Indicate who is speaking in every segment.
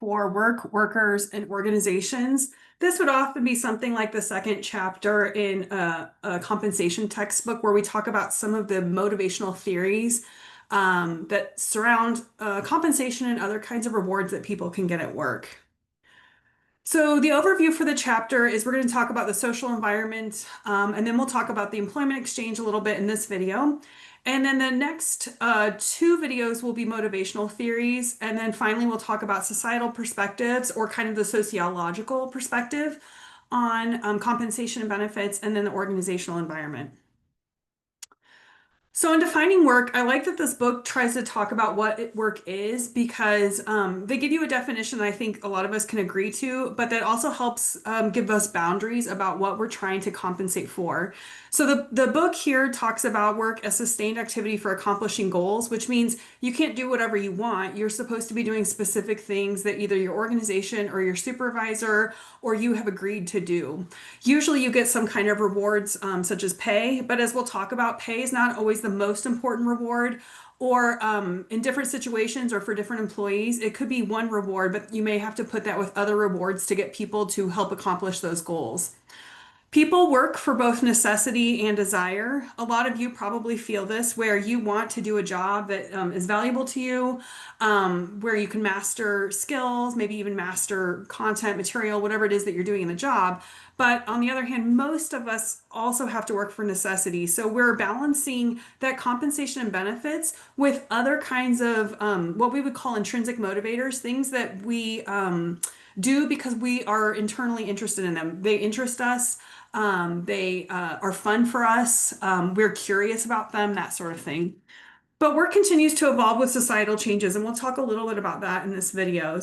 Speaker 1: for work, workers, and organizations. This would often be something like the second chapter in a compensation textbook where we talk about some of the motivational theories that surround compensation and other kinds of rewards that people can get at work. So the overview for the chapter is we're going to talk about the social environment, and then we'll talk about the employment exchange a little bit in this video. And then the next two videos will be motivational theories. And then finally, we'll talk about societal perspectives or kind of the sociological perspective on compensation and benefits, and then the organizational environment. So in defining work, I like that this book tries to talk about what work is because they give you a definition that I think a lot of us can agree to, but that also helps give us boundaries about what we're trying to compensate for. So the book here talks about work as sustained activity for accomplishing goals, which means you can't do whatever you want. You're supposed to be doing specific things that either your organization or your supervisor or you have agreed to do. Usually you get some kind of rewards such as pay, but as we'll talk about, pay is not always the most important reward, or in different situations or for different employees, it could be one reward, but you may have to put that with other rewards to get people to help accomplish those goals. People work for both necessity and desire. A lot of you probably feel this, where you want to do a job that is valuable to you, where you can master skills, maybe even master content, material, whatever it is that you're doing in the job. But on the other hand, most of us also have to work for necessity. So we're balancing that compensation and benefits with other kinds of what we would call intrinsic motivators, things that we do because we are internally interested in them. They interest us. They are fun for us. We're curious about them, that sort of thing. But work continues to evolve with societal changes, and we'll talk a little bit about that in this video.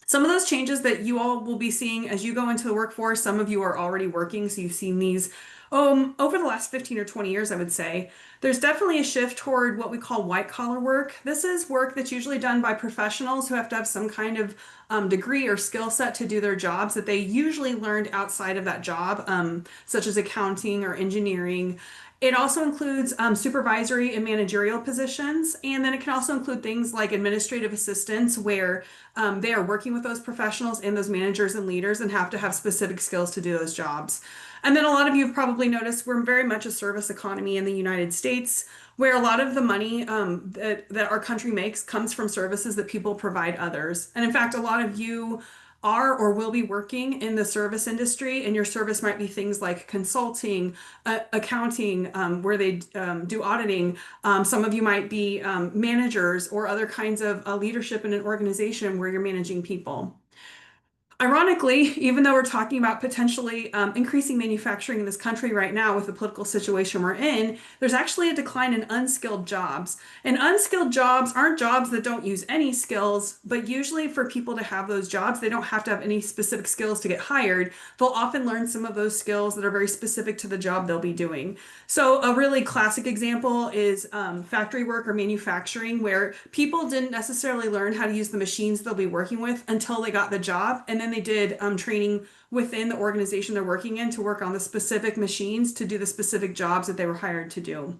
Speaker 1: Some of those changes that you all will be seeing as you go into the workforce, some of you are already working, so you've seen these over the last 15 or 20 years, I would say. There's definitely a shift toward what we call white collar work. This is work that's usually done by professionals who have to have some kind of degree or skill set to do their jobs that they usually learned outside of that job, such as accounting or engineering. It also includes supervisory and managerial positions, and then it can also include things like administrative assistants, where they are working with those professionals and those managers and leaders and have to have specific skills to do those jobs. And then a lot of you have probably noticed we're very much a service economy in the United States, where a lot of the money that our country makes comes from services that people provide others. And in fact, a lot of you are or will be working in the service industry, and your service might be things like consulting, accounting, where they do auditing. Some of you might be managers or other kinds of leadership in an organization where you're managing people. Ironically, even though we're talking about potentially increasing manufacturing in this country right now with the political situation we're in, there's actually a decline in unskilled jobs. And unskilled jobs aren't jobs that don't use any skills, but usually for people to have those jobs, they don't have to have any specific skills to get hired. They'll often learn some of those skills that are very specific to the job they'll be doing. So a really classic example is factory work or manufacturing, where people didn't necessarily learn how to use the machines they'll be working with until they got the job, and then they did training within the organization they're working in to work on the specific machines to do the specific jobs that they were hired to do.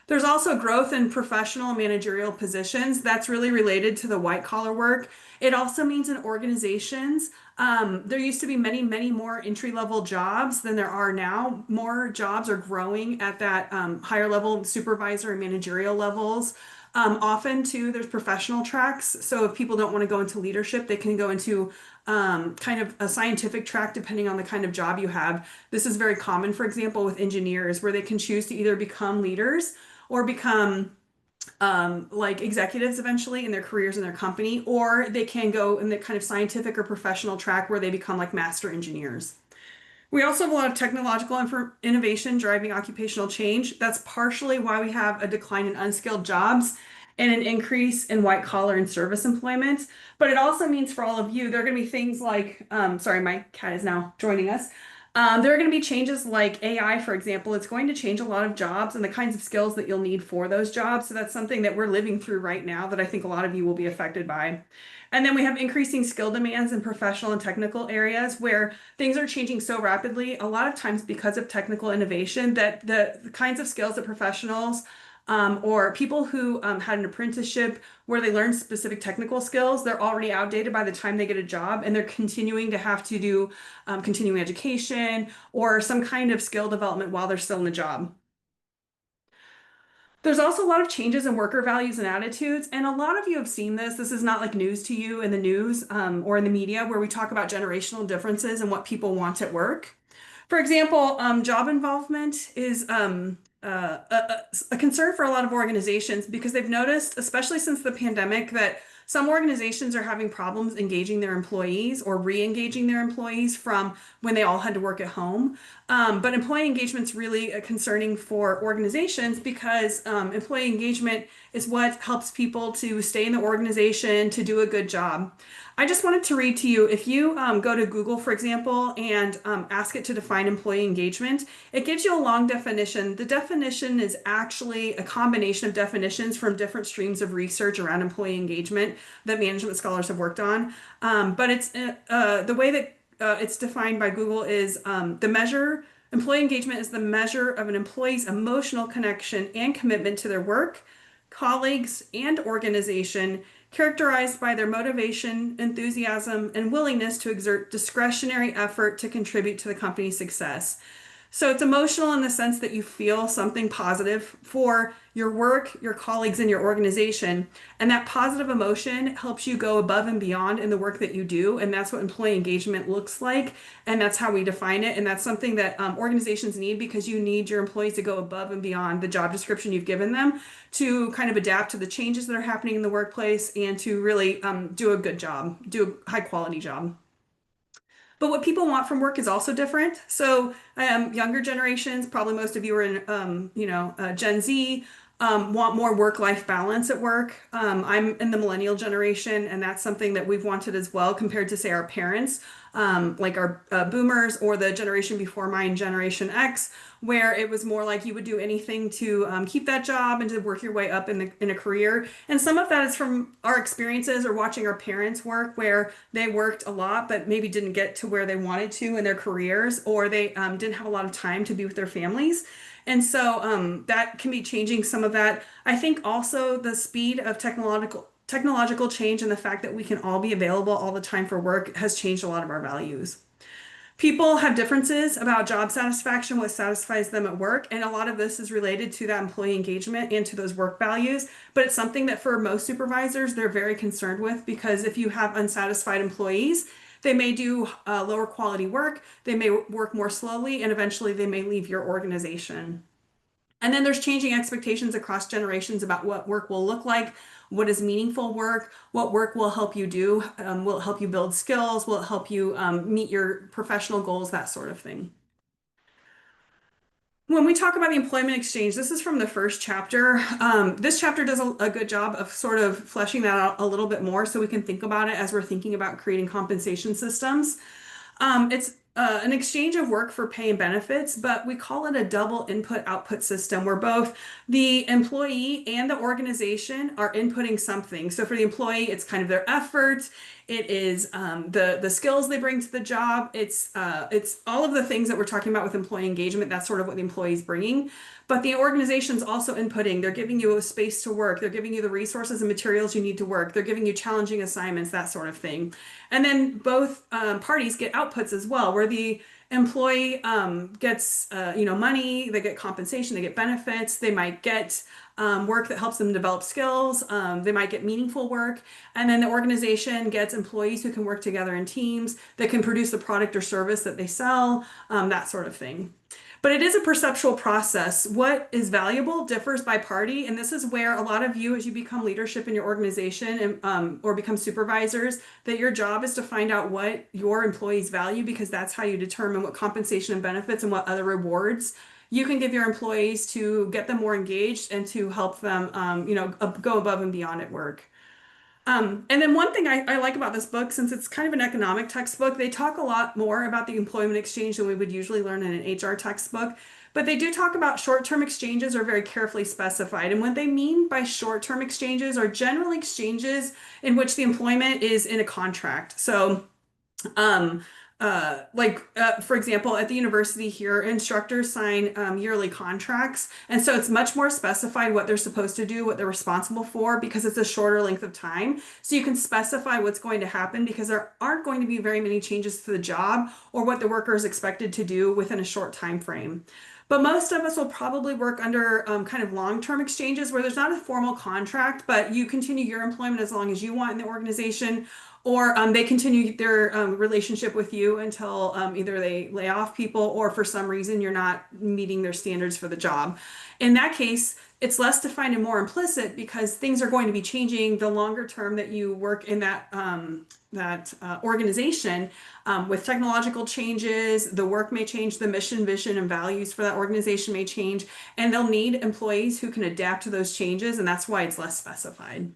Speaker 1: There's also growth in professional and managerial positions. That's really related to the white collar work. It also means in organizations, there used to be many, many more entry level jobs than there are now. More jobs are growing at that higher level supervisor and managerial levels. Often too, there's professional tracks. So if people don't want to go into leadership, they can go into kind of a scientific track depending on the kind of job you have. This is very common, for example, with engineers, where they can choose to either become leaders or become like executives eventually in their careers in their company, or they can go in the kind of scientific or professional track where they become like master engineers. We also have a lot of technological innovation driving occupational change. That's partially why we have a decline in unskilled jobs and an increase in white collar and service employment. But it also means for all of you, there are going to be things like, sorry, my cat is now joining us. There are going to be changes like AI, for example. It's going to change a lot of jobs and the kinds of skills that you'll need for those jobs. So that's something that we're living through right now that I think a lot of you will be affected by. And then we have increasing skill demands in professional and technical areas where things are changing so rapidly, a lot of times because of technical innovation, that the kinds of skills that professionals or people who had an apprenticeship where they learned specific technical skills. They're already outdated by the time they get a job, and they're continuing to have to do continuing education or some kind of skill development while they're still in the job. There's also a lot of changes in worker values and attitudes, and a lot of you have seen this. This is not like news to you in the news or in the media where we talk about generational differences and what people want at work. For example, job involvement is a concern for a lot of organizations because they've noticed, especially since the pandemic, that some organizations are having problems engaging their employees or re-engaging their employees from when they all had to work at home. But employee engagement is really concerning for organizations because employee engagement is what helps people to stay in the organization to do a good job. I just wanted to read to you, if you go to Google, for example, and ask it to define employee engagement, it gives you a long definition. The definition is actually a combination of definitions from different streams of research around employee engagement that management scholars have worked on. But it's the way that it's defined by Google is employee engagement is the measure of an employee's emotional connection and commitment to their work, colleagues, and organization, characterized by their motivation, enthusiasm, and willingness to exert discretionary effort to contribute to the company's success. So it's emotional in the sense that you feel something positive for your work, your colleagues, and your organization. And that positive emotion helps you go above and beyond in the work that you do. And that's what employee engagement looks like. And that's how we define it. And that's something that organizations need because you need your employees to go above and beyond the job description you've given them to kind of adapt to the changes that are happening in the workplace and to really do a good job, do a high quality job. But what people want from work is also different. So, younger generations, probably most of you are in, Gen Z, want more work-life balance at work. I'm in the millennial generation, and that's something that we've wanted as well compared to, say, our parents, like our boomers or the generation before mine, Generation X, where it was more like you would do anything to keep that job and to work your way up in a career. And some of that is from our experiences or watching our parents work, where they worked a lot but maybe didn't get to where they wanted to in their careers, or they didn't have a lot of time to be with their families. And so that can be changing some of that. I think also the speed of technological change and the fact that we can all be available all the time for work has changed a lot of our values. People have differences about job satisfaction, what satisfies them at work, and a lot of this is related to that employee engagement and to those work values. But it's something that for most supervisors, they're very concerned with because if you have unsatisfied employees, they may do lower quality work, they may work more slowly, and eventually they may leave your organization. And then there's changing expectations across generations about what work will look like, what is meaningful work, what work will help you do, will it help you build skills, will it help you meet your professional goals, that sort of thing. When we talk about the employment exchange, this is from the first chapter. This chapter does a good job of sort of fleshing that out a little bit more so we can think about it as we're thinking about creating compensation systems. It's an exchange of work for pay and benefits, but we call it a double input-output system where both the employee and the organization are inputting something. So for the employee, it's kind of their effort. It is the skills they bring to the job. It's all of the things that we're talking about with employee engagement. That's sort of what the employee is bringing. But the organization's also inputting. They're giving you a space to work. They're giving you the resources and materials you need to work. They're giving you challenging assignments, that sort of thing. And then both parties get outputs as well, where the employee gets money, they get compensation, they get benefits, they might get work that helps them develop skills, they might get meaningful work, and then the organization gets employees who can work together in teams that can produce the product or service that they sell, that sort of thing. But it is a perceptual process. What is valuable differs by party, and this is where a lot of you, as you become leadership in your organization and or become supervisors, that your job is to find out what your employees value because that's how you determine what compensation and benefits and what other rewards you can give your employees to get them more engaged and to help them, go above and beyond at work. And then one thing I like about this book, since it's kind of an economic textbook, they talk a lot more about the employment exchange than we would usually learn in an HR textbook. But they do talk about short-term exchanges are very carefully specified. And what they mean by short-term exchanges are generally exchanges in which the employment is in a contract. So For example, at the university here, instructors sign yearly contracts. And so it's much more specified what they're supposed to do, what they're responsible for, because it's a shorter length of time. So you can specify what's going to happen because there aren't going to be very many changes to the job or what the worker is expected to do within a short time frame. But most of us will probably work under kind of long-term exchanges where there's not a formal contract, but you continue your employment as long as you want in the organization, or they continue their relationship with you until either they lay off people or for some reason you're not meeting their standards for the job. In that case, it's less defined and more implicit because things are going to be changing the longer term that you work in that organization. With technological changes, the work may change, the mission, vision, and values for that organization may change, and they'll need employees who can adapt to those changes, and that's why it's less specified.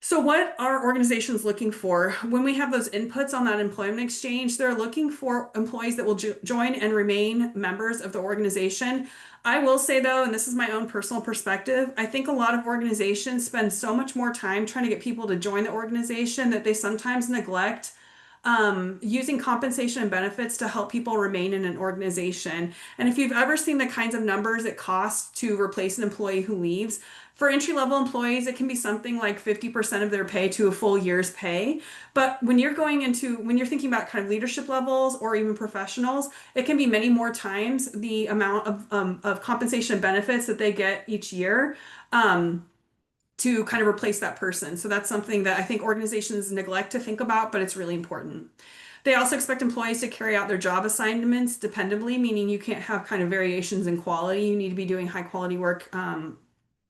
Speaker 1: So, what are organizations looking for? When we have those inputs on that employment exchange, they're looking for employees that will join and remain members of the organization. I will say, though, and this is my own personal perspective, I think a lot of organizations spend so much more time trying to get people to join the organization that they sometimes neglect using compensation and benefits to help people remain in an organization. And if you've ever seen the kinds of numbers it costs to replace an employee who leaves, for entry-level employees, it can be something like 50% of their pay to a full year's pay. But when you're thinking about kind of leadership levels or even professionals, it can be many more times the amount of compensation and benefits that they get each year. To kind of replace that person. So that's something that I think organizations neglect to think about, but it's really important. They also expect employees to carry out their job assignments dependably, meaning you can't have kind of variations in quality. You need to be doing high quality work,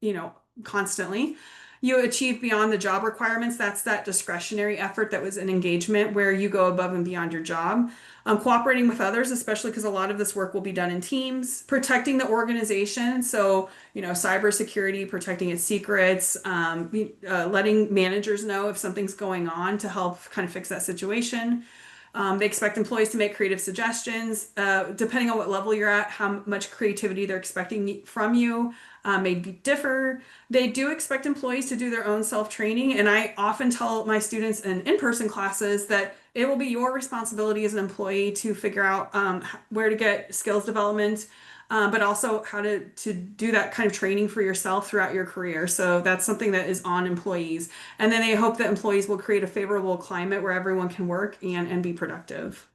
Speaker 1: you know, constantly. You achieve beyond the job requirements. That's that discretionary effort that was an engagement where you go above and beyond your job. Cooperating with others, especially because a lot of this work will be done in teams. Protecting the organization. So, cybersecurity, protecting its secrets, letting managers know if something's going on to help kind of fix that situation. They expect employees to make creative suggestions. Depending on what level you're at, how much creativity they're expecting from you may differ. They do expect employees to do their own self-training, and I often tell my students in in-person classes that it will be your responsibility as an employee to figure out where to get skills development, but also how to do that kind of training for yourself throughout your career. So that's something that is on employees. And then they hope that employees will create a favorable climate where everyone can work and be productive.